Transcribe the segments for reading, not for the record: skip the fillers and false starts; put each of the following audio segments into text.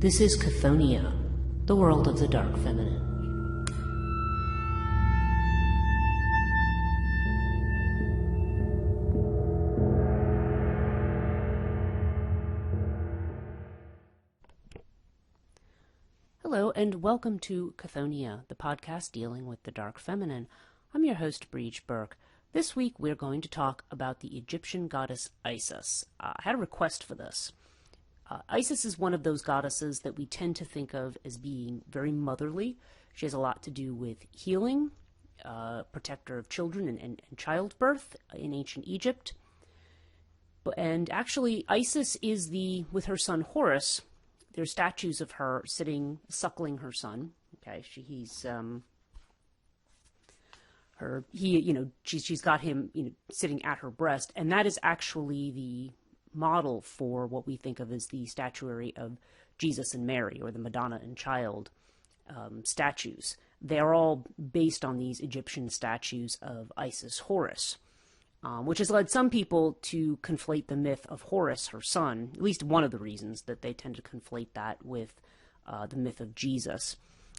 This is Chthonia, the world of the dark feminine. Hello, and welcome to Chthonia, the podcast dealing with the dark feminine. I'm your host, Breege Burke. This week we're going to talk about the Egyptian goddess Isis. I had a request for this. Isis is one of those goddesses that we tend to think of as being very motherly. She has a lot to do with healing, protector of children and childbirth in ancient Egypt. And actually, Isis is with her son Horus. There's statues of her sitting, suckling her son. Okay, she's got him, sitting at her breast, and that is actually the model for what we think of as the statuary of Jesus and Mary, or the Madonna and Child statues. They are all based on these Egyptian statues of Isis Horus, which has led some people to conflate the myth of Horus, her son, at least one of the reasons that they tend to conflate that with the myth of Jesus.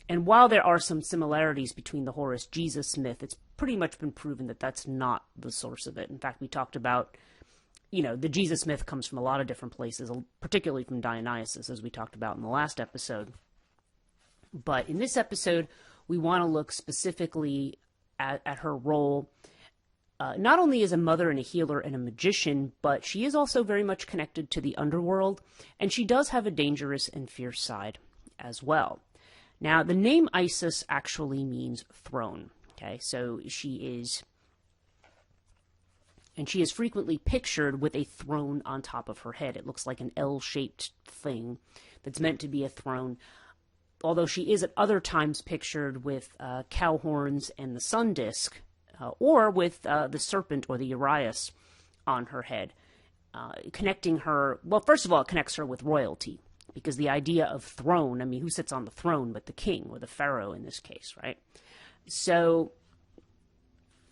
And while there are some similarities between the Horus-Jesus myth, it's pretty much been proven that that's not the source of it. In fact, we talked about the Jesus myth comes from a lot of different places, particularly from Dionysus, as we talked about in the last episode. But in this episode, we want to look specifically at her role, not only as a mother and a healer and a magician, but she is also very much connected to the underworld, and she does have a dangerous and fierce side as well. Now, the name Isis actually means throne, okay? So she is frequently pictured with a throne on top of her head. It looks like an L-shaped thing that's meant to be a throne, although she is at other times pictured with cow horns and the sun disk, or with the serpent or the Urias on her head, connecting her. Well, first of all, it connects her with royalty, because the idea of throne, who sits on the throne but the king, or the pharaoh in this case, right? So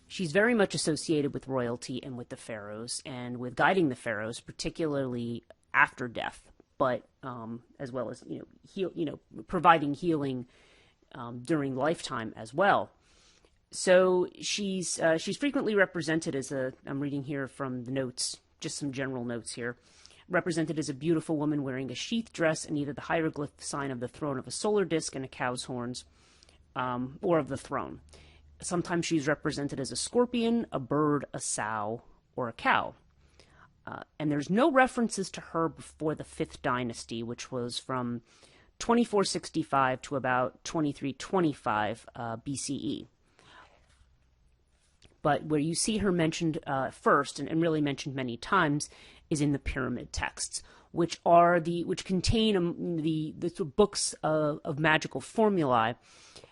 she's very much associated with royalty and with the pharaohs, and with guiding the pharaohs, particularly after death, but as well as providing healing during lifetime as well. So she's frequently represented as I'm reading here from the notes, just some general notes here, represented as a beautiful woman wearing a sheath dress and either the hieroglyph sign of the throne of a solar disk and a cow's horns, or of the throne. Sometimes she's represented as a scorpion, a bird, a sow, or a cow. And there's no references to her before the 5th dynasty, which was from 2465 to about 2325 BCE. But where you see her mentioned first, and really mentioned many times, is in the pyramid texts, which contain the books of magical formulae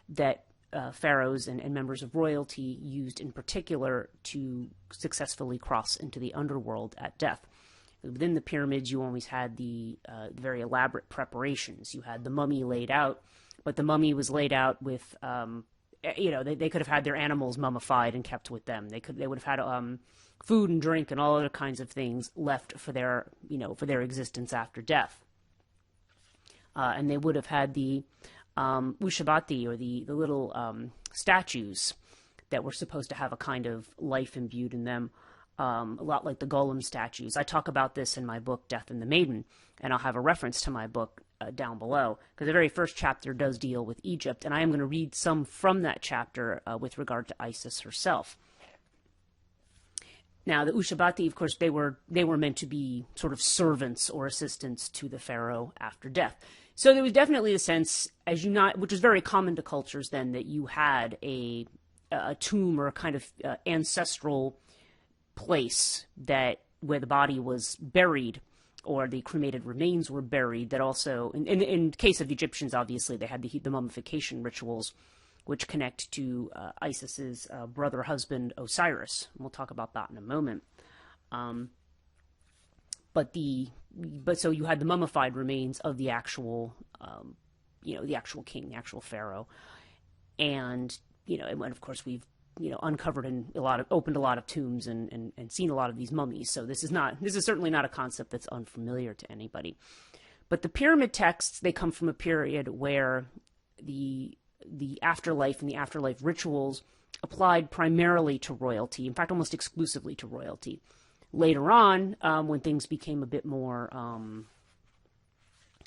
that pharaohs and members of royalty used in particular to successfully cross into the underworld at death. Within the pyramids, you always had the very elaborate preparations. You had the mummy laid out, but the mummy was laid out with, they could have had their animals mummified and kept with them. They would have had food and drink and all other kinds of things left for their existence after death. And they would have had the Ushabati, or the little statues that were supposed to have a kind of life imbued in them, a lot like the golem statues. I talk about this in my book, Death and the Maiden, and I'll have a reference to my book down below, because the very first chapter does deal with Egypt, and I am going to read some from that chapter with regard to Isis herself. Now, the Ushabati, of course, they were meant to be sort of servants or assistants to the pharaoh after death. So there was definitely a sense, which was very common to cultures then, that you had a tomb or a kind of ancestral place where the body was buried, or the cremated remains were buried. That also, in case of the Egyptians, obviously they had the mummification rituals, which connect to Isis's brother husband Osiris. And we'll talk about that in a moment. But so you had the mummified remains of the actual, the actual king, the actual pharaoh, and of course we've uncovered opened a lot of tombs and seen a lot of these mummies. So this is certainly not a concept that's unfamiliar to anybody. But the pyramid texts, they come from a period where the afterlife and the afterlife rituals applied primarily to royalty, in fact, almost exclusively to royalty. Later on, when things became a bit more,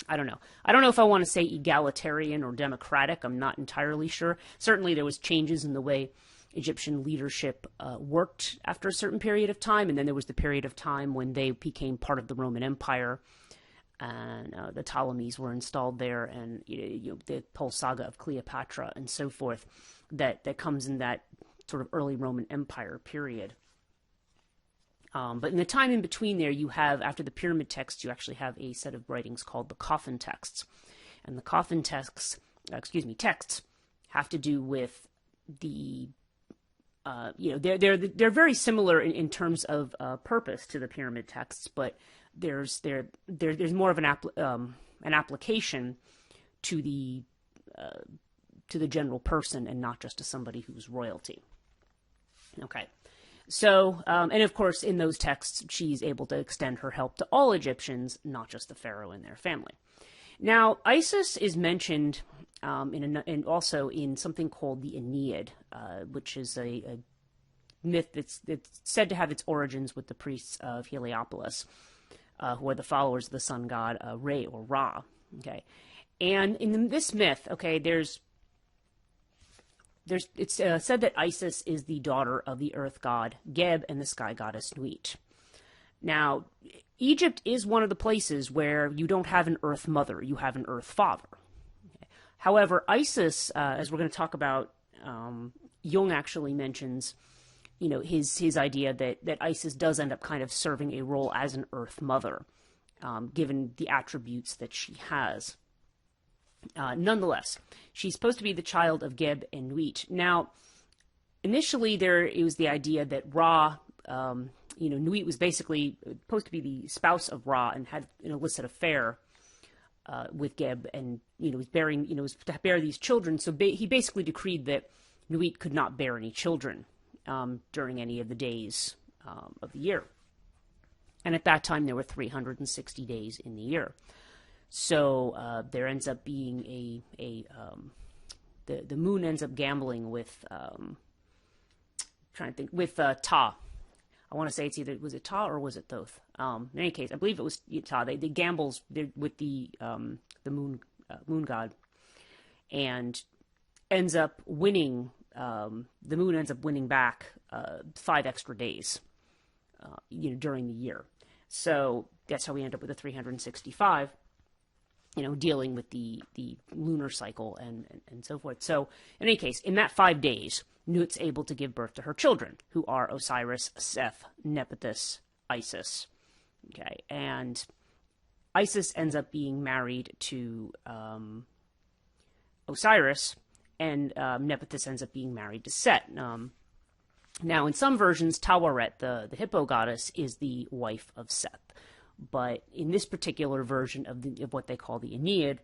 I don't know. I don't know if I want to say egalitarian or democratic. I'm not entirely sure. Certainly there was changes in the way Egyptian leadership worked after a certain period of time, and then there was the period of time when they became part of the Roman Empire, and the Ptolemies were installed there, and the whole saga of Cleopatra and so forth that comes in that sort of early Roman Empire period. But in the time in between there, you have, after the pyramid texts, you actually have a set of writings called the coffin texts. And the coffin texts, texts have to do with the, they're very similar in terms of purpose to the pyramid texts, but there's more of an application to the general person and not just to somebody who's royalty. Okay. So, and of course, in those texts, she's able to extend her help to all Egyptians, not just the pharaoh and their family. Now, Isis is mentioned and also in something called the Aeneid, which is a myth that's said to have its origins with the priests of Heliopolis, who are the followers of the sun god Re or Ra. Okay, and in this myth, okay, it's said that Isis is the daughter of the earth god Geb and the sky goddess Nuit. Now, Egypt is one of the places where you don't have an earth mother, you have an earth father. Okay. However, Isis, as we're going to talk about, Jung actually mentions, his idea that Isis does end up kind of serving a role as an earth mother, given the attributes that she has. Nonetheless, she's supposed to be the child of Geb and Nuit. Now, initially it was the idea that Ra, Nuit was basically supposed to be the spouse of Ra and had an illicit affair with Geb, and was to bear these children. So he basically decreed that Nuit could not bear any children during any of the days of the year. And at that time, there were 360 days in the year. So there ends up being the moon ends up gambling with Ta. I want to say it's either, was it Ta or was it Thoth? In any case, I believe it was Ta. They gambles with the moon god, and ends up winning. The moon ends up winning back 5 extra days, during the year. So that's how we end up with the 365. Dealing with the lunar cycle and so forth. So, in any case, in that 5 days, Nut's able to give birth to her children, who are Osiris, Seth, Nephthys, Isis. Okay, and Isis ends up being married to Osiris, and Nephthys ends up being married to Set. Now, in some versions, Taweret, the hippo goddess, is the wife of Seth. But in this particular version of what they call the Aeneid,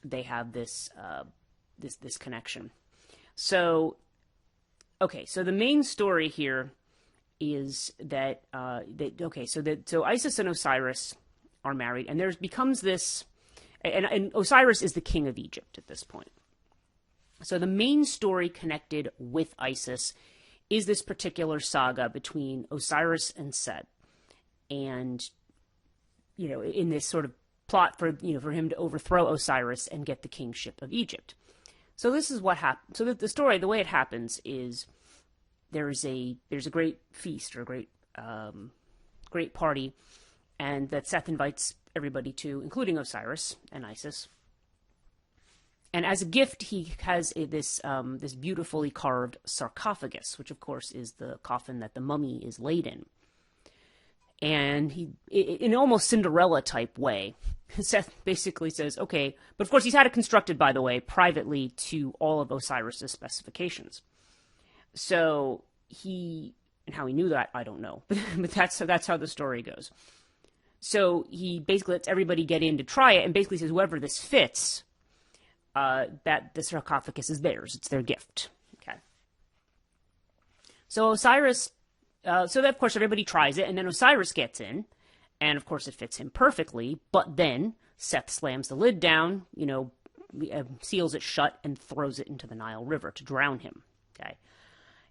they have this connection. So, okay, so the main story here is that so Isis and Osiris are married, and there becomes this, and Osiris is the king of Egypt at this point. So the main story connected with Isis is this particular saga between Osiris and Set. And, in this sort of plot for him to overthrow Osiris and get the kingship of Egypt. So this is what happened. So the story, the way it happens is there's a great feast or a great party, and that Seth invites everybody to, including Osiris and Isis. And as a gift, he has this beautifully carved sarcophagus, which of course is the coffin that the mummy is laid in. And he, in an almost Cinderella type way, Seth basically says, okay, but of course he's had it constructed, by the way, privately to all of Osiris's specifications. So and how he knew that, I don't know, but that's how the story goes. So he basically lets everybody get in to try it, and basically says, whoever this fits, that the sarcophagus is theirs. It's their gift. Okay. So Osiris. So that, of course, everybody tries it, and then Osiris gets in, And of course it fits him perfectly, but then Seth slams the lid down, seals it shut, and throws it into the Nile River to drown him. Okay.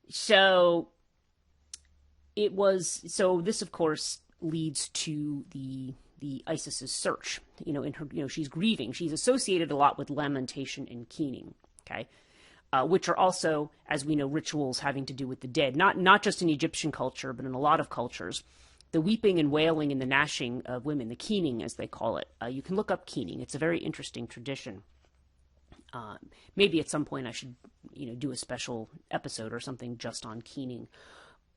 So this of course leads to the Isis's search. In her, she's grieving. She's associated a lot with lamentation and keening. Okay. Which are also, as we know, rituals having to do with the dead. Not just in Egyptian culture, but in a lot of cultures. The weeping and wailing and the gnashing of women, the keening as they call it. You can look up keening. It's a very interesting tradition. Maybe at some point I should, do a special episode or something just on keening.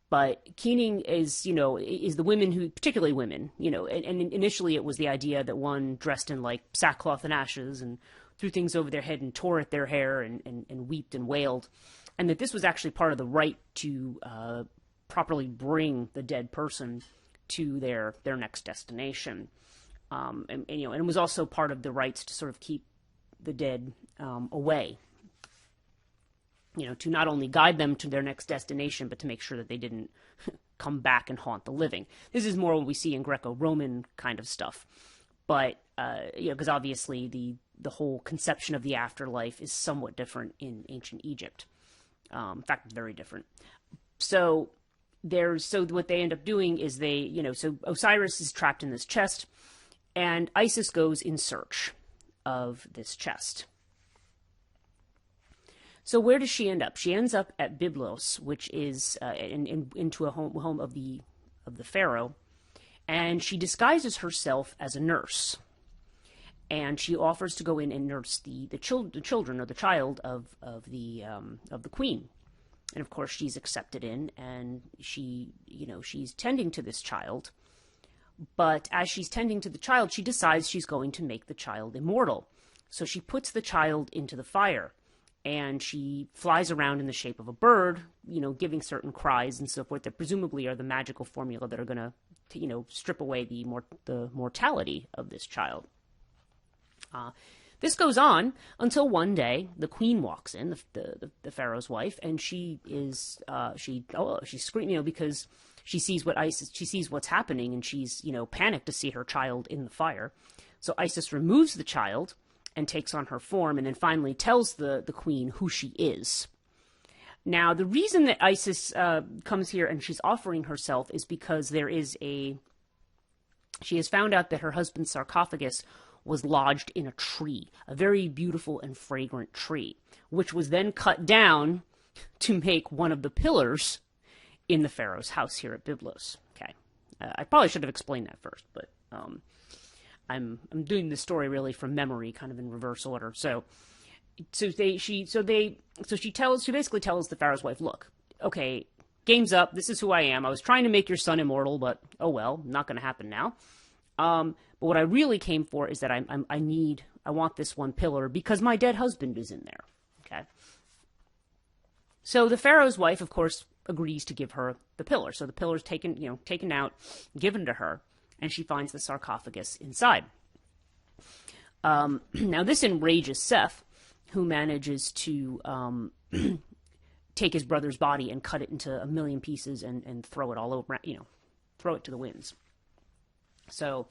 But keening is the women who, particularly women, and initially it was the idea that one dressed in like sackcloth and ashes and threw things over their head and tore at their hair and wept and wailed. And that this was actually part of the rite to properly bring the dead person to their next destination. And it was also part of the rites to sort of keep the dead away. To not only guide them to their next destination, but to make sure that they didn't come back and haunt the living. This is more what we see in Greco-Roman kind of stuff. But, because obviously the whole conception of the afterlife is somewhat different in ancient Egypt. In fact, very different. So what they end up doing is so Osiris is trapped in this chest, and Isis goes in search of this chest. So where does she end up? She ends up at Byblos, which is into a home of the pharaoh, and she disguises herself as a nurse, and she offers to go in and nurse the children or the child of the queen, and of course she's accepted in, and she's tending to this child, but as she's tending to the child, she decides she's going to make the child immortal, so she puts the child into the fire. And she flies around in the shape of a bird, giving certain cries and so forth that presumably are the magical formula that are going to, strip away the mortality of this child. This goes on until one day the queen walks in, the pharaoh's wife, and she is she's screaming, because she sees what's happening, and she's panicked to see her child in the fire. So Isis removes the child and takes on her form, and then finally tells the queen who she is. Now, the reason that Isis comes here and she's offering herself is because she has found out that her husband's sarcophagus was lodged in a tree, a very beautiful and fragrant tree, which was then cut down to make one of the pillars in the pharaoh's house here at Byblos. Okay, I probably should have explained that first, but I'm doing this story really from memory, kind of in reverse order. So she basically tells the pharaoh's wife, look, okay, game's up. This is who I am. I was trying to make your son immortal, but oh well, not going to happen now. But what I really came for is that I want this one pillar because my dead husband is in there. Okay. So the pharaoh's wife, of course, agrees to give her the pillar. So the pillar's taken out, given to her, and she finds the sarcophagus inside. Now this enrages Seth, who manages to take his brother's body and cut it into a million pieces and throw it all over, throw it to the winds. So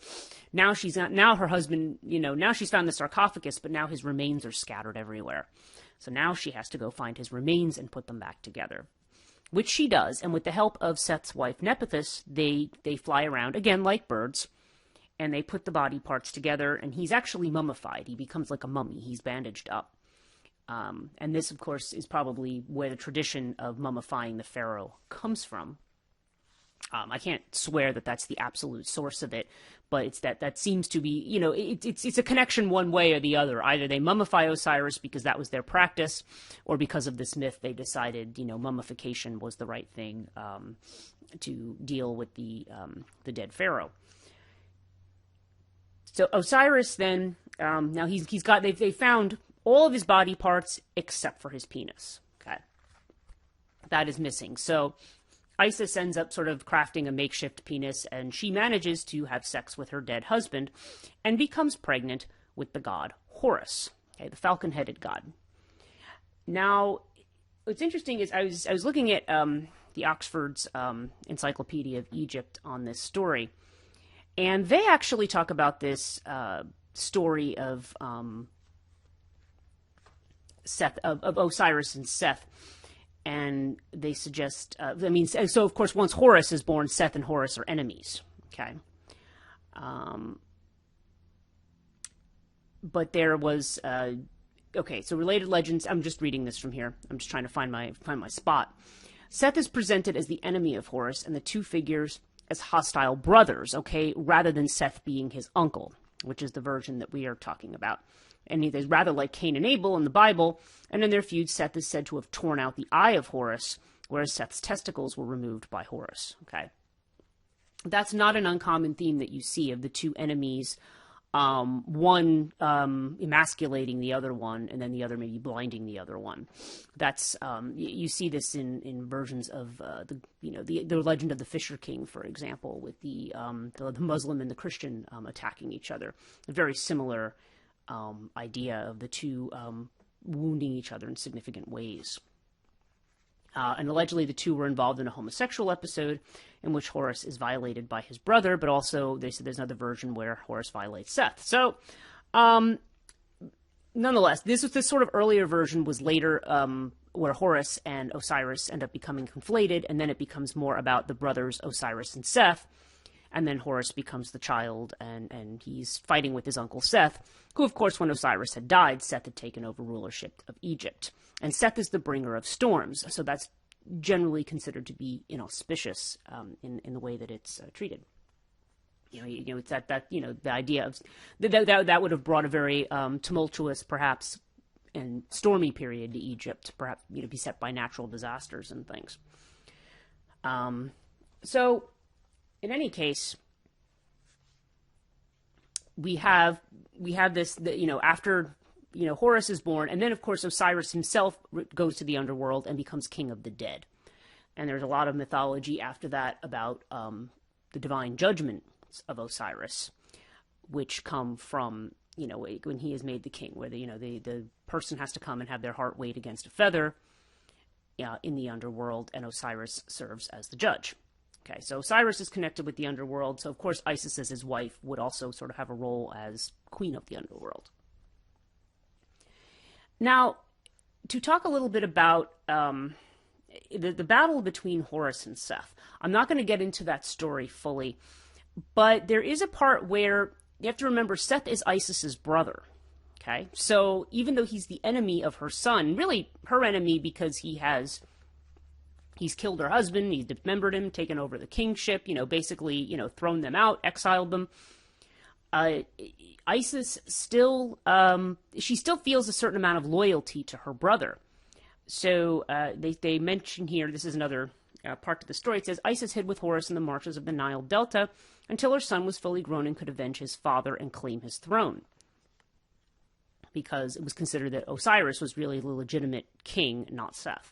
now her husband, now she's found the sarcophagus, but now his remains are scattered everywhere. So now she has to go find his remains and put them back together, which she does. And with the help of Seth's wife, Nephthys, they fly around, again, like birds, and they put the body parts together, and he's actually mummified. He becomes like a mummy. He's bandaged up. And this, of course, is probably where the tradition of mummifying the pharaoh comes from. I can't swear that that's the absolute source of it, but it's that seems to be, it's a connection one way or the other. Either they mummify Osiris because that was their practice, or because of this myth, they decided, mummification was the right thing to deal with the dead pharaoh. So Osiris then, now they found all of his body parts except for his penis. Okay, that is missing. So Isis ends up sort of crafting a makeshift penis, and she manages to have sex with her dead husband and becomes pregnant with the god Horus, okay, the falcon-headed god. Now, what's interesting is I was looking at the Oxford's Encyclopedia of Egypt on this story, And they actually talk about this story of Seth, of Osiris and Seth. And they suggest, so of course, once Horus is born, Seth and Horus are enemies. Okay. But there was, so related legends. I'm just reading this from here. I'm just trying to find my spot. Seth is presented as the enemy of Horus, and the two figures as hostile brothers, okay, rather than Seth being his uncle, which is the version that we are talking about. And he's rather like Cain and Abel in the Bible, and in their feud, Seth is said to have torn out the eye of Horus, whereas Seth's testicles were removed by Horus, okay? That's not an uncommon theme that you see of the two enemies, one emasculating the other one, and then the other maybe blinding the other one. That's you see this in versions of the legend of the Fisher King, for example, with the Muslim and the Christian attacking each other. A very similar idea of the two wounding each other in significant ways. And allegedly the two were involved in a homosexual episode in which Horus is violated by his brother, but also they said there's another version where Horus violates Seth. So, nonetheless, this sort of earlier version was later where Horus and Osiris end up becoming conflated, and then it becomes more about the brothers Osiris and Seth, and then Horus becomes the child, and he's fighting with his uncle Seth, who, of course, when Osiris had died, Seth had taken over rulership of Egypt. And Seth is the bringer of storms, so that's generally considered to be inauspicious in the way that it's treated. It's that the idea of that would have brought a very tumultuous, perhaps, and stormy period to Egypt, perhaps beset by natural disasters and things. So, in any case, we have this after. Horus is born, and then, of course, Osiris himself goes to the underworld and becomes king of the dead. And there's a lot of mythology after that about the divine judgments of Osiris, which come from, when he is made the king, where the person has to come and have their heart weighed against a feather in the underworld, and Osiris serves as the judge. Okay, so Osiris is connected with the underworld, so, of course, Isis as his wife would also sort of have a role as queen of the underworld. Now, to talk a little bit about the battle between Horus and Seth, I'm not going to get into that story fully, but there is a part where you have to remember Seth is Isis's brother, okay? So even though he's the enemy of her son, really her enemy because he's killed her husband, he's dismembered him, taken over the kingship, basically, thrown them out, exiled them. Isis still feels a certain amount of loyalty to her brother. So they mention here, this is another part of the story, it says, Isis hid with Horus in the marshes of the Nile Delta until her son was fully grown and could avenge his father and claim his throne. Because it was considered that Osiris was really the legitimate king, not Seth.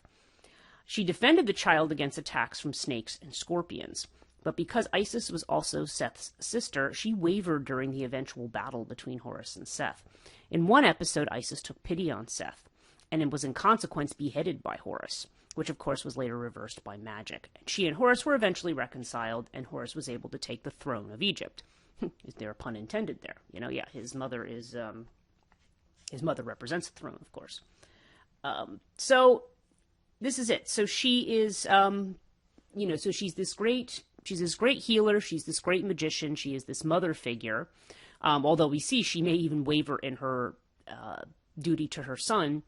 She defended the child against attacks from snakes and scorpions. But because Isis was also Seth's sister, she wavered during the eventual battle between Horus and Seth. In one episode, Isis took pity on Seth, and was in consequence beheaded by Horus, which of course was later reversed by magic. And she and Horus were eventually reconciled, and Horus was able to take the throne of Egypt. Is there a pun intended there? His mother is, his mother represents the throne, of course. So, this is it. So she is, so she's this great healer, she's this great magician, she is this mother figure, although we see she may even waver in her duty to her son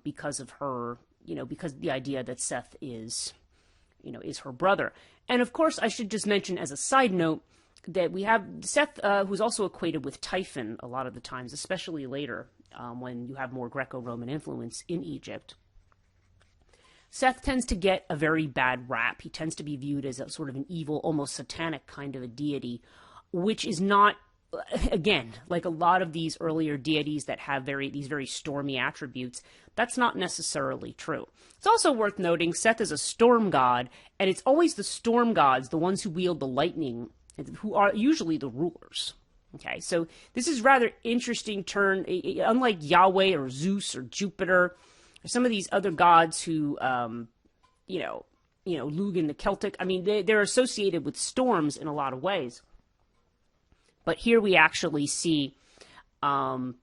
because of her, because of the idea that Seth is her brother. And of course, I should just mention as a side note that we have Seth, who's also equated with Typhon a lot of the times, especially later when you have more Greco-Roman influence in Egypt. Seth tends to get a very bad rap. He tends to be viewed as a sort of an evil, almost satanic kind of a deity, which is not, again, like a lot of these earlier deities that have these very stormy attributes, that's not necessarily true. It's also worth noting Seth is a storm god, and it's always the storm gods, the ones who wield the lightning, who are usually the rulers. Okay, so this is rather interesting turn, unlike Yahweh or Zeus or Jupiter, some of these other gods who, Lugan, the Celtic, I mean, they're associated with storms in a lot of ways. But here we actually see you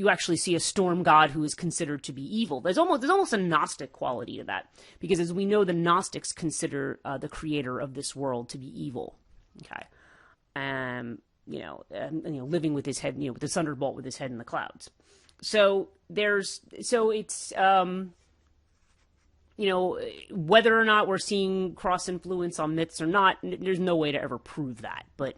actually see a storm god who is considered to be evil. There's almost a Gnostic quality to that, because as we know, the Gnostics consider the creator of this world to be evil. Okay, living with his head, with the thunderbolt with his head in the clouds. So it's whether or not we're seeing cross influence on myths or not, there's no way to ever prove that, but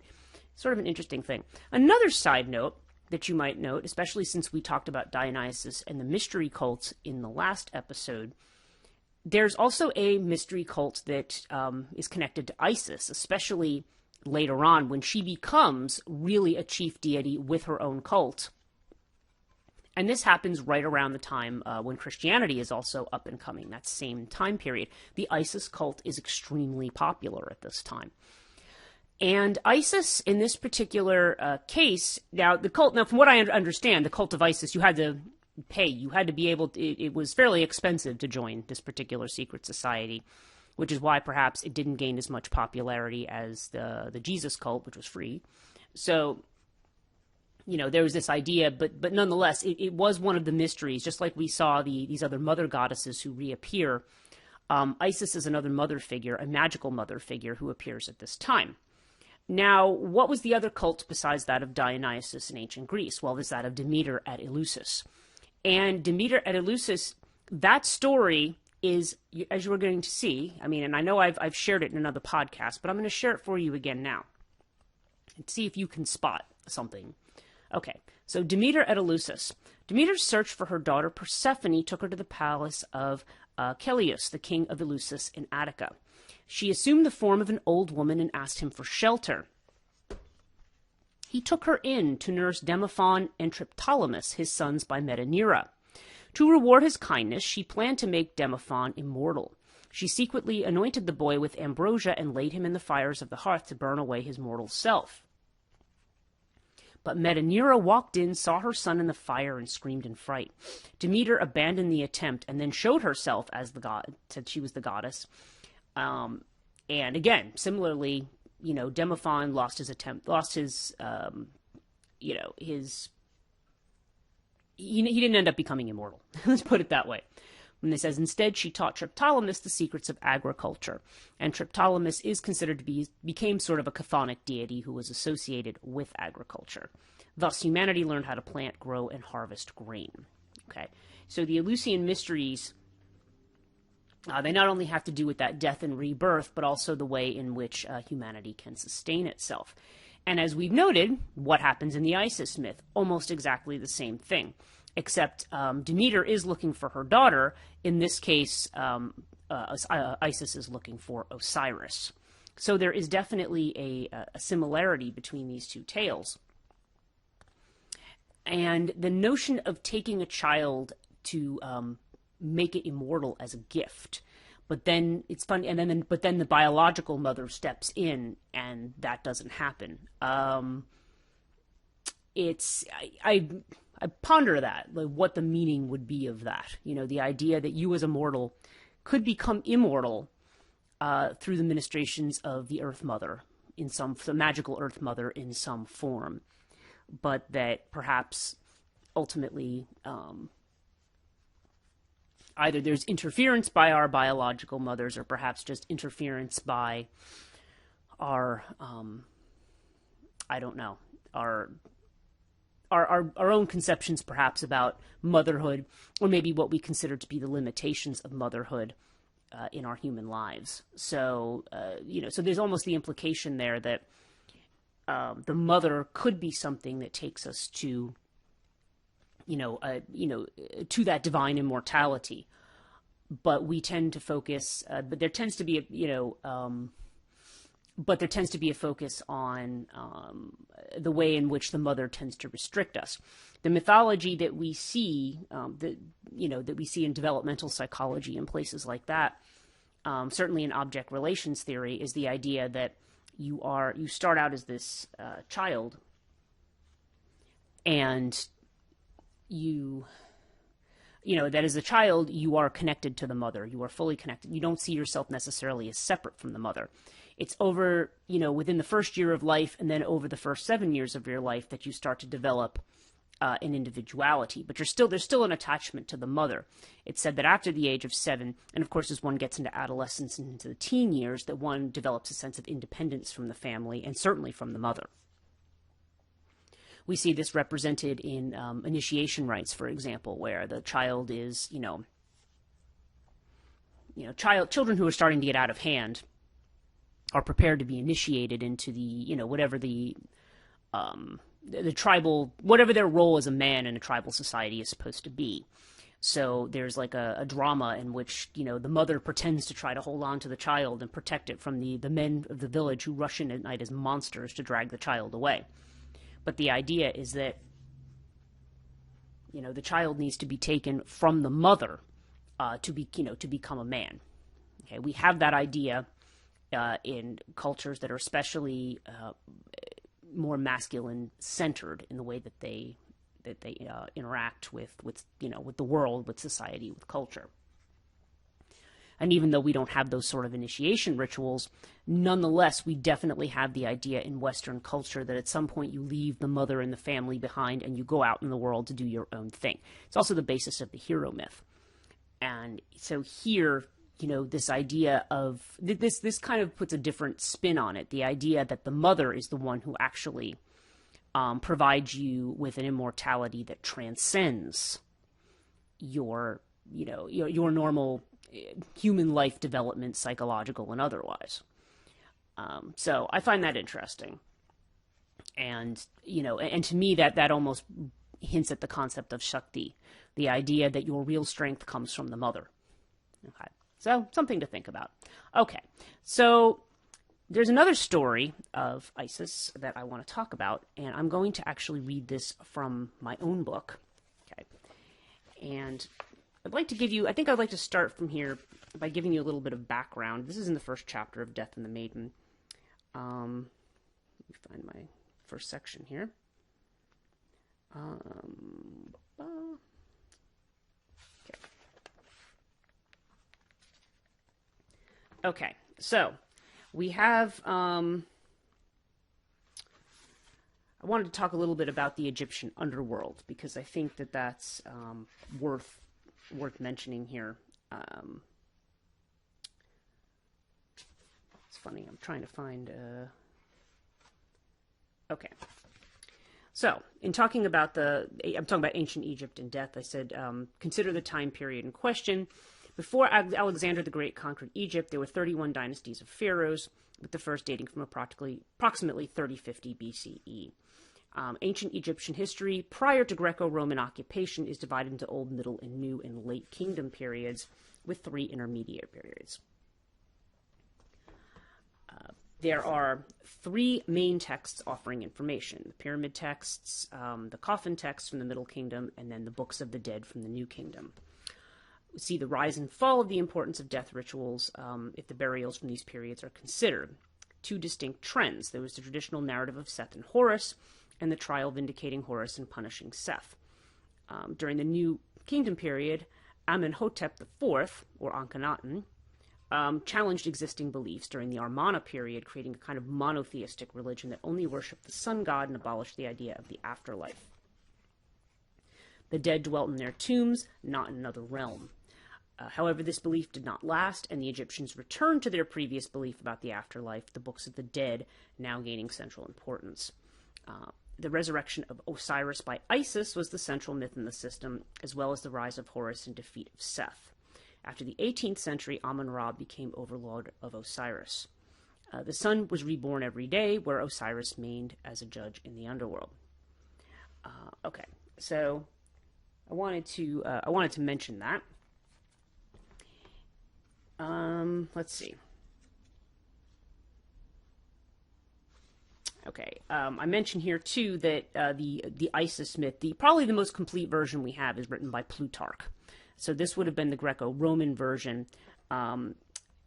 sort of an interesting thing. Another side note that you might note, especially since we talked about Dionysus and the mystery cults in the last episode, there's also a mystery cult that is connected to Isis, especially later on when she becomes really a chief deity with her own cult. And this happens right around the time when Christianity is also up and coming, that same time period. The Isis cult is extremely popular at this time. And Isis, in this particular case, now from what I understand, the cult of Isis, you had to pay. You had to be able to, it was fairly expensive to join this particular secret society, which is why perhaps it didn't gain as much popularity as the Jesus cult, which was free. So, there was this idea, but nonetheless, it was one of the mysteries, just like we saw these other mother goddesses who reappear. Isis is another mother figure, a magical mother figure who appears at this time. Now, what was the other cult besides that of Dionysus in ancient Greece? Well, there's that of Demeter at Eleusis. And Demeter at Eleusis, that story is, as you are going to see, and I know I've shared it in another podcast, but I'm going to share it for you again now and see if you can spot something. Okay, so Demeter at Eleusis. Demeter's search for her daughter Persephone took her to the palace of Celeus, the king of Eleusis in Attica. She assumed the form of an old woman and asked him for shelter. He took her in to nurse Demophon and Triptolemus, his sons by Metaneira. To reward his kindness, she planned to make Demophon immortal. She secretly anointed the boy with ambrosia and laid him in the fires of the hearth to burn away his mortal self. But Metaneira walked in, saw her son in the fire, and screamed in fright. Demeter abandoned the attempt and then showed herself as the god, said she was the goddess. And again, similarly, Demophon he didn't end up becoming immortal. Let's put it that way. And it says, instead, she taught Triptolemus the secrets of agriculture. And Triptolemus is considered to became sort of a chthonic deity who was associated with agriculture. Thus, humanity learned how to plant, grow, and harvest grain. Okay, so the Ellucian Mysteries, they not only have to do with that death and rebirth, but also the way in which humanity can sustain itself. And as we've noted, what happens in the Isis myth? Almost exactly the same thing, except Demeter is looking for her daughter. In this case, Isis is looking for Osiris. So there is definitely a similarity between these two tales. And the notion of taking a child to make it immortal as a gift, but then it's fun, but then the biological mother steps in, and that doesn't happen. I ponder that, like, what the meaning would be of that. The idea that you as a mortal could become immortal through the ministrations of the Earth Mother, the magical Earth Mother in some form, but that perhaps ultimately either there's interference by our biological mothers, or perhaps just interference by our, our own conceptions perhaps about motherhood, or maybe what we consider to be the limitations of motherhood in our human lives. So, so there's almost the implication there that the mother could be something that takes us to, to that divine immortality. But we tend to focus, but there tends to be a focus on the way in which the mother tends to restrict us. The mythology that we see, that we see in developmental psychology and places like that, certainly in object relations theory, is the idea that you start out as this child, and that as a child, you are connected to the mother. You are fully connected. You don't see yourself necessarily as separate from the mother. It's over, within the first year of life and then over the first 7 years of your life that you start to develop an individuality. But there's still an attachment to the mother. It's said that after the age of 7, and of course as one gets into adolescence and into the teen years, that one develops a sense of independence from the family and certainly from the mother. We see this represented in initiation rites, for example, where the child is, children who are starting to get out of hand are prepared to be initiated into the, whatever the tribal, whatever their role as a man in a tribal society is supposed to be. So there's like a drama in which, the mother pretends to try to hold on to the child and protect it from the men of the village who rush in at night as monsters to drag the child away. But the idea is that, the child needs to be taken from the mother to become a man. Okay, we have that idea in cultures that are especially more masculine centered in the way that they interact with the world, with society, with culture. And even though we don't have those sort of initiation rituals, nonetheless, we definitely have the idea in Western culture that at some point you leave the mother and the family behind and you go out in the world to do your own thing. It's also the basis of the hero myth. And so here, this idea of this kind of puts a different spin on it. The idea that the mother is the one who actually provides you with an immortality that transcends your normal human life development, psychological and otherwise. So I find that interesting. And, and to me that almost hints at the concept of Shakti, the idea that your real strength comes from the mother. Okay. So something to think about. Okay. So there's another story of Isis that I want to talk about, and I'm going to actually read this from my own book. Okay. And I'd like to start from here by giving you a little bit of background. This is in the first chapter of Death and the Maiden. Let me find my first section here. Okay, so we have, I wanted to talk a little bit about the Egyptian Underworld, because I think that that's worth mentioning here. It's funny, I'm trying to find, okay. So, in talking about I'm talking about ancient Egypt and death, I said, consider the time period in question. Before Alexander the Great conquered Egypt, there were 31 dynasties of pharaohs, with the first dating from approximately 3050 BCE. Ancient Egyptian history prior to Greco-Roman occupation is divided into Old, Middle, and New and Late Kingdom periods, with 3 intermediate periods. There are 3 main texts offering information: the pyramid texts, the coffin texts from the Middle Kingdom, and then the books of the dead from the New Kingdom. We see the rise and fall of the importance of death rituals if the burials from these periods are considered. 2 distinct trends. There was the traditional narrative of Seth and Horus, and the trial vindicating Horus and punishing Seth. During the New Kingdom period, Amenhotep IV, or Akhenaten, challenged existing beliefs during the Amarna period, creating a kind of monotheistic religion that only worshipped the sun god and abolished the idea of the afterlife. The dead dwelt in their tombs, not in another realm. However, this belief did not last, and the Egyptians returned to their previous belief about the afterlife, the books of the dead now gaining central importance. The resurrection of Osiris by Isis was the central myth in the system, as well as the rise of Horus and defeat of Seth. After the 18th century, Amun-Ra became overlord of Osiris. The sun was reborn every day, where Osiris reigned as a judge in the underworld. Okay, so I wanted to mention that. Let's see. Okay, I mentioned here too that the Isis myth, probably the most complete version we have, is written by Plutarch. So this would have been the Greco-Roman version, and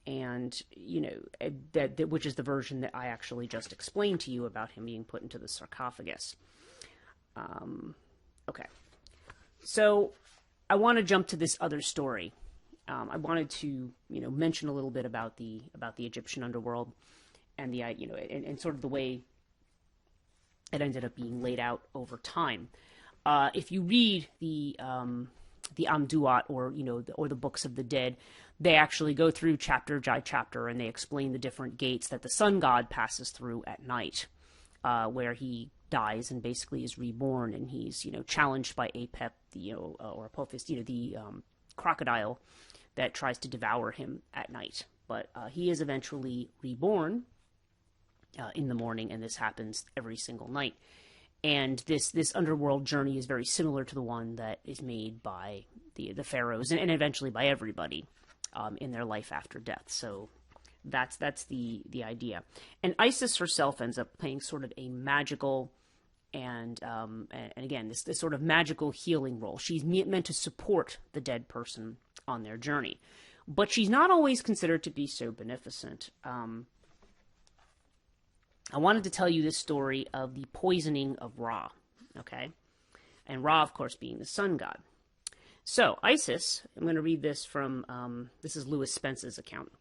which is the version that I actually just explained to you about him being put into the sarcophagus. Okay, so I want to jump to this other story. I wanted to mention a little bit about the Egyptian underworld, and and sort of the way it ended up being laid out over time. If you read the Amduat, or the books of the dead, they actually go through chapter by chapter, and they explain the different gates that the sun god passes through at night, where he dies and basically is reborn, and he's challenged by Apep, or Apophis, the crocodile that tries to devour him at night. But he is eventually reborn in the morning, and this happens every single night. And this underworld journey is very similar to the one that is made by the pharaohs, and eventually by everybody in their life after death. So that's the idea. And Isis herself ends up playing sort of a magical and again this sort of magical healing role. She's meant to support the dead person on their journey, but she's not always considered to be so beneficent. I wanted to tell you this story of the poisoning of Ra, okay? And Ra, of course, being the sun god. So, Isis, I'm going to read this from, this is Lewis Spence's account.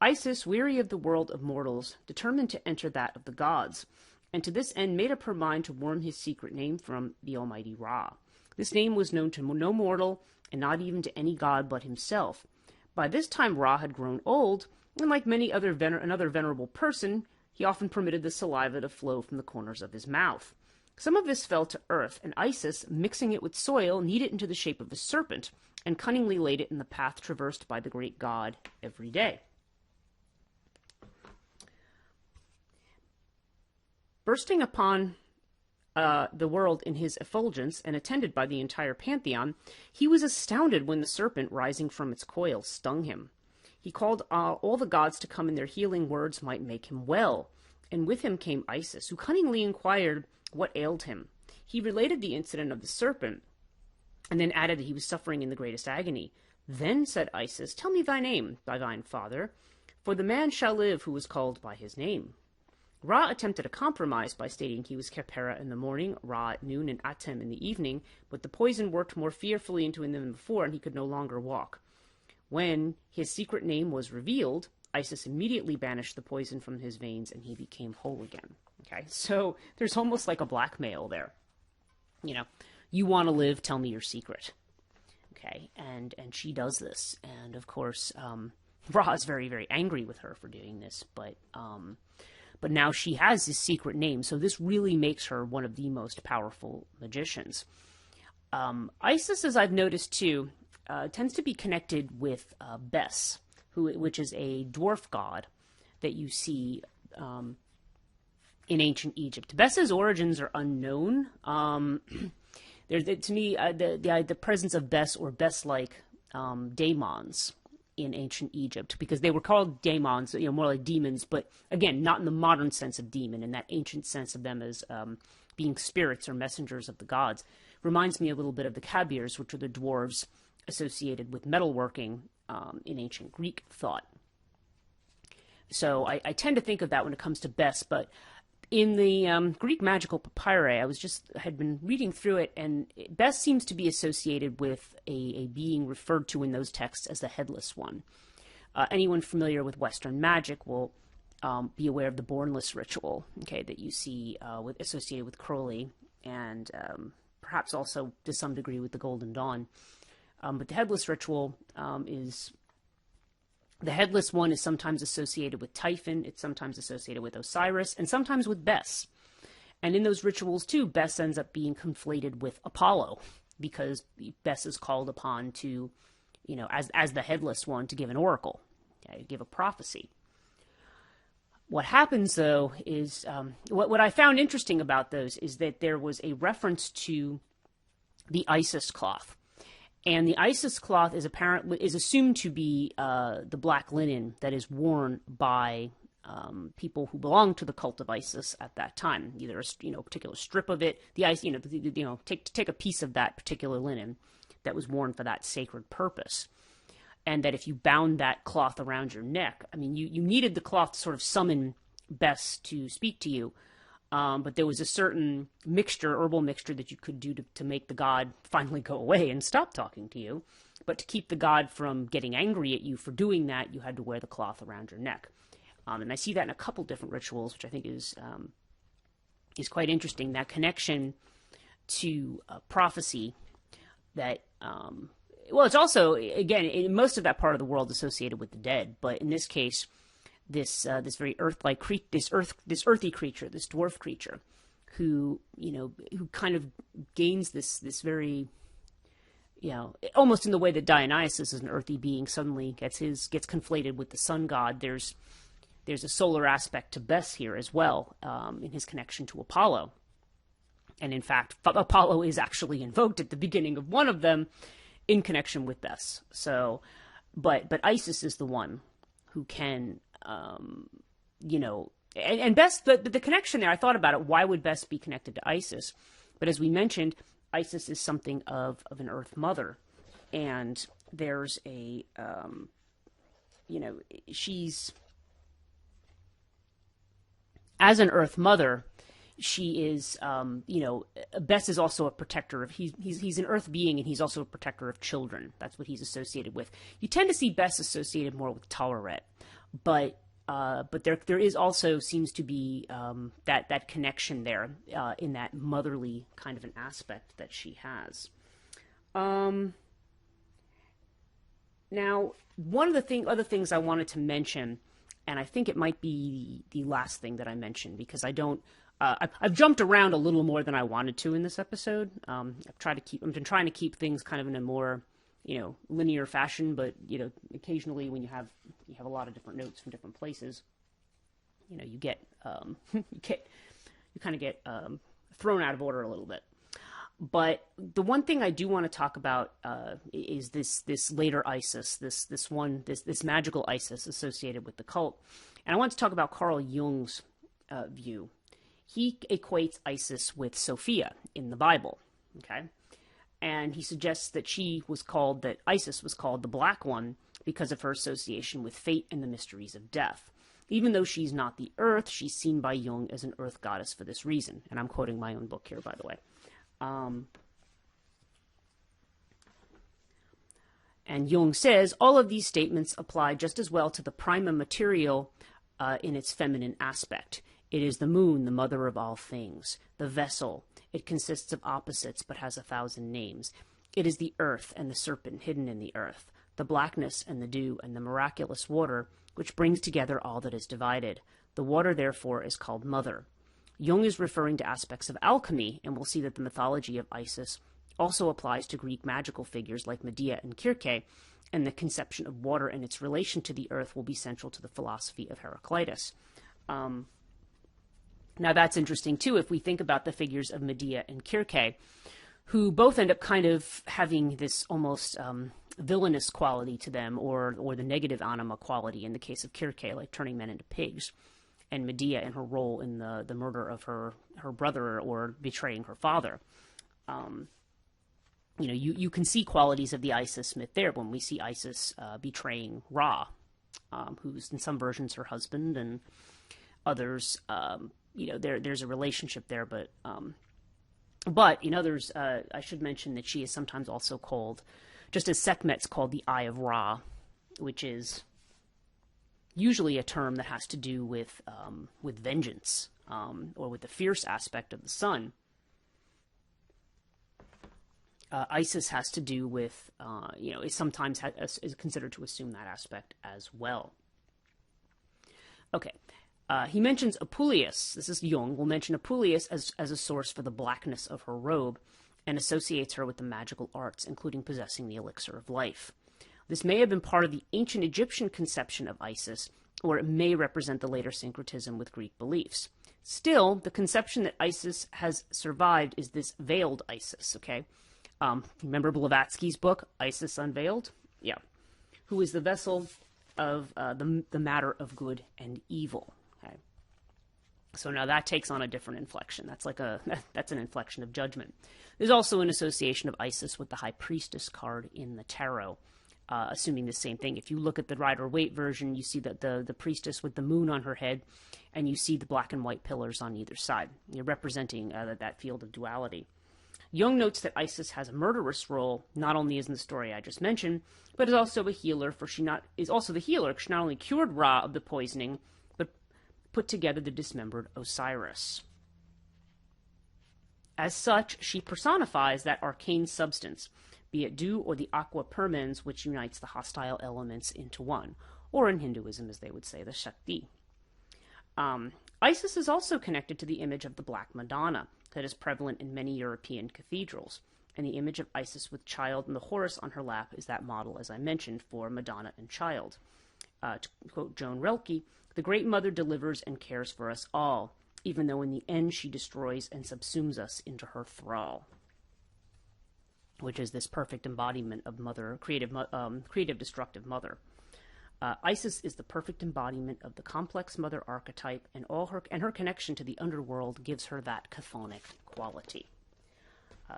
Isis, weary of the world of mortals, determined to enter that of the gods, and to this end made up her mind to worm his secret name from the almighty Ra. This name was known to no mortal, and not even to any god but himself. By this time Ra had grown old, and like many another venerable person, he often permitted the saliva to flow from the corners of his mouth. Some of this fell to earth, and Isis, mixing it with soil, knead it into the shape of a serpent, and cunningly laid it in the path traversed by the great god every day. Bursting upon the world in his effulgence, and attended by the entire pantheon, he was astounded when the serpent, rising from its coil, stung him. He called all the gods to come, and their healing words might make him well. And with him came Isis, who cunningly inquired what ailed him. He related the incident of the serpent, and then added that he was suffering in the greatest agony. Then said Isis, "Tell me thy name, divine father, for the man shall live who is called by his name." Ra attempted a compromise by stating he was Khepera in the morning, Ra at noon, and Atem in the evening, but the poison worked more fearfully into him than before, and he could no longer walk. When his secret name was revealed, Isis immediately banished the poison from his veins, and he became whole again. Okay, so there's almost like a blackmail there. You want to live, tell me your secret. Okay, and she does this, and of course, Ra is very, very angry with her for doing this, but now she has his secret name, so this really makes her one of the most powerful magicians. Isis, as I've noticed too, tends to be connected with Bes, which is a dwarf god that you see in ancient Egypt. Bes's origins are unknown. To me, the presence of Bes or Bes-like daemons in ancient Egypt, because they were called daemons, more like demons, but again, not in the modern sense of demon, in that ancient sense of them as being spirits or messengers of the gods, reminds me a little bit of the Kabirs, which are the dwarves associated with metalworking in ancient Greek thought. So I tend to think of that when it comes to Bes, but in the Greek magical papyri, had been reading through it, and Bes seems to be associated with a being referred to in those texts as the Headless One. Anyone familiar with Western magic will be aware of the Bornless Ritual, okay, that you see associated with Crowley, and perhaps also to some degree with the Golden Dawn. But the Headless Ritual is... The Headless One is sometimes associated with Typhon, it's sometimes associated with Osiris, and sometimes with Bes. And in those rituals, too, Bes ends up being conflated with Apollo, because Bes is called upon to, as the Headless One, to give an oracle, okay, give a prophecy. What happens, though, is... what I found interesting about those is that there was a reference to the Isis cloth. And the Isis cloth is assumed to be the black linen that is worn by people who belong to the cult of Isis at that time. Either a particular strip of it, take a piece of that particular linen that was worn for that sacred purpose, and that if you bound that cloth around your neck, you needed the cloth to sort of summon Bes to speak to you. But there was a certain herbal mixture that you could do to make the god finally go away and stop talking to you. But to keep the god from getting angry at you for doing that, you had to wear the cloth around your neck. And I see that in a couple different rituals, which I think is quite interesting. That connection to prophecy that, well, it's also, again, in most of that part of the world associated with the dead, but in this case, this very earth-like this earthy creature, this dwarf creature, who kind of gains this very, almost in the way that Dionysus is an earthy being, suddenly gets conflated with the sun god. There's a solar aspect to Bes here as well, in his connection to Apollo. And in fact, Apollo is actually invoked at the beginning of one of them in connection with Bes. So, but Isis is the one who can, and Bes, the connection there, I thought about it, why would Bes be connected to Isis? But as we mentioned, Isis is something of an earth mother. And there's a, she's, as an earth mother, she is, Bes is also a protector of, he's an earth being, and he's also a protector of children. That's what he's associated with. You tend to see Bes associated more with Taweret, but there is also seems to be that connection there in that motherly kind of an aspect that she has. Now, one of the other things I wanted to mention, and I think it might be the last thing that I mentioned, because I don't. I've jumped around a little more than I wanted to in this episode. I've been trying to keep things kind of in a more, linear fashion, but occasionally when you have a lot of different notes from different places, you get you kind of get thrown out of order a little bit. But the one thing I do want to talk about is this later Isis, this magical Isis associated with the cult, and I want to talk about Carl Jung's view. He equates Isis with Sophia in the Bible, okay? And he suggests that Isis was called the Black One because of her association with fate and the mysteries of death. Even though she's not the earth, she's seen by Jung as an earth goddess for this reason. And I'm quoting my own book here, by the way. And Jung says, all of these statements apply just as well to the prima material in its feminine aspect. It is the moon, the mother of all things, the vessel. It consists of opposites but has 1,000 names. It is the earth and the serpent hidden in the earth, the blackness and the dew and the miraculous water, which brings together all that is divided. The water, therefore, is called mother. Jung is referring to aspects of alchemy, and we'll see that the mythology of Isis also applies to Greek magical figures like Medea and Kirke, and the conception of water and its relation to the earth will be central to the philosophy of Heraclitus. Now that's interesting too if we think about the figures of Medea and Kirke, who both end up kind of having this almost villainous quality to them, or the negative anima quality in the case of Kirke, like turning men into pigs, and Medea in her role in the murder of her brother or betraying her father. You can see qualities of the Isis myth there when we see Isis betraying Ra, who's in some versions her husband, and others, there's a relationship there, but in others, I should mention that she is sometimes also called, just as Sekhmet's called the Eye of Ra, which is usually a term that has to do with vengeance, or with the fierce aspect of the sun. Isis has to do with, is sometimes is considered to assume that aspect as well. Okay. He mentions Apuleius, this is Jung, will mention Apuleius as a source for the blackness of her robe, and associates her with the magical arts, including possessing the elixir of life. This may have been part of the ancient Egyptian conception of Isis, or it may represent the later syncretism with Greek beliefs. Still, the conception that Isis has survived is this veiled Isis, okay? Remember Blavatsky's book, Isis Unveiled? Yeah. Who is the vessel of the matter of good and evil. Okay. So now that takes on a different inflection. That's an inflection of judgment. There's also an association of Isis with the High Priestess card in the tarot, assuming the same thing. If you look at the Rider-Waite version, you see that the priestess with the moon on her head, and you see the black and white pillars on either side. You're representing that field of duality. Jung notes that Isis has a murderous role, not only as in the story I just mentioned, but is also a healer, for she is also the healer, because she not only cured Ra of the poisoning, but put together the dismembered Osiris. As such, she personifies that arcane substance, be it dew or the aqua permens, which unites the hostile elements into one, or in Hinduism, as they would say, the Shakti. Isis is also connected to the image of the Black Madonna that is prevalent in many European cathedrals, and the image of Isis with child and the Horus on her lap is that model, as I mentioned, for Madonna and child. To quote Joan Relke, "The Great Mother delivers and cares for us all, even though in the end she destroys and subsumes us into her thrall," which is this perfect embodiment of mother, creative destructive mother. Isis is the perfect embodiment of the complex mother archetype, and her connection to the underworld gives her that chthonic quality.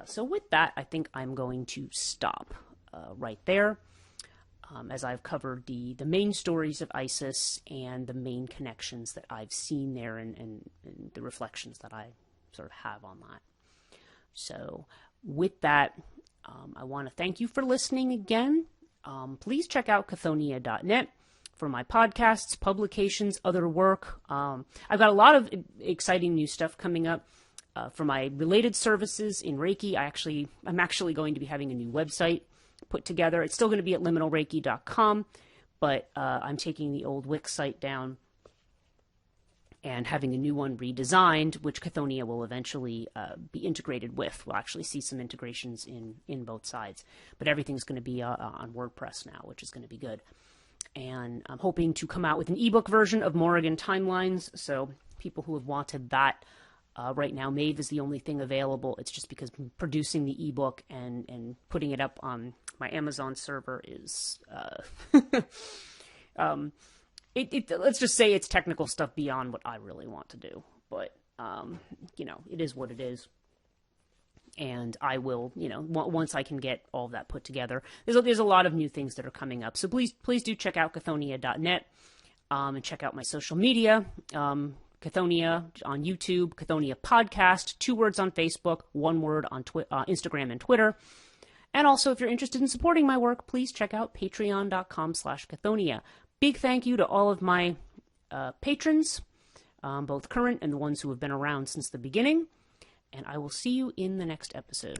So with that, I think I'm going to stop right there, as I've covered the main stories of Isis and the main connections that I've seen there, and the reflections that I sort of have on that. So with that, I want to thank you for listening again. Please check out Chthonia.net for my podcasts, publications, other work. I've got a lot of exciting new stuff coming up. For my related services in Reiki, I'm actually going to be having a new website put together. It's still going to be at liminalreiki.com, but I'm taking the old Wix site down and having a new one redesigned, which Chthonia will eventually be integrated with. We'll actually see some integrations in both sides. But everything's going to be on WordPress now, which is going to be good. And I'm hoping to come out with an ebook version of Morrigan Timelines, so people who have wanted that. Right now, Maeve is the only thing available. It's just because producing the ebook and putting it up on my Amazon server is... let's just say it's technical stuff beyond what I really want to do. But, it is what it is. And I will, once I can get all of that put together. There's a lot of new things that are coming up. So please do check out Chthonia.net and check out my social media. Chthonia on YouTube, Chthonia Podcast, 2 words on Facebook, 1 word on Instagram and Twitter. And also, if you're interested in supporting my work, please check out patreon.com/Chthonia. Big thank you to all of my patrons, both current and the ones who have been around since the beginning. And I will see you in the next episode.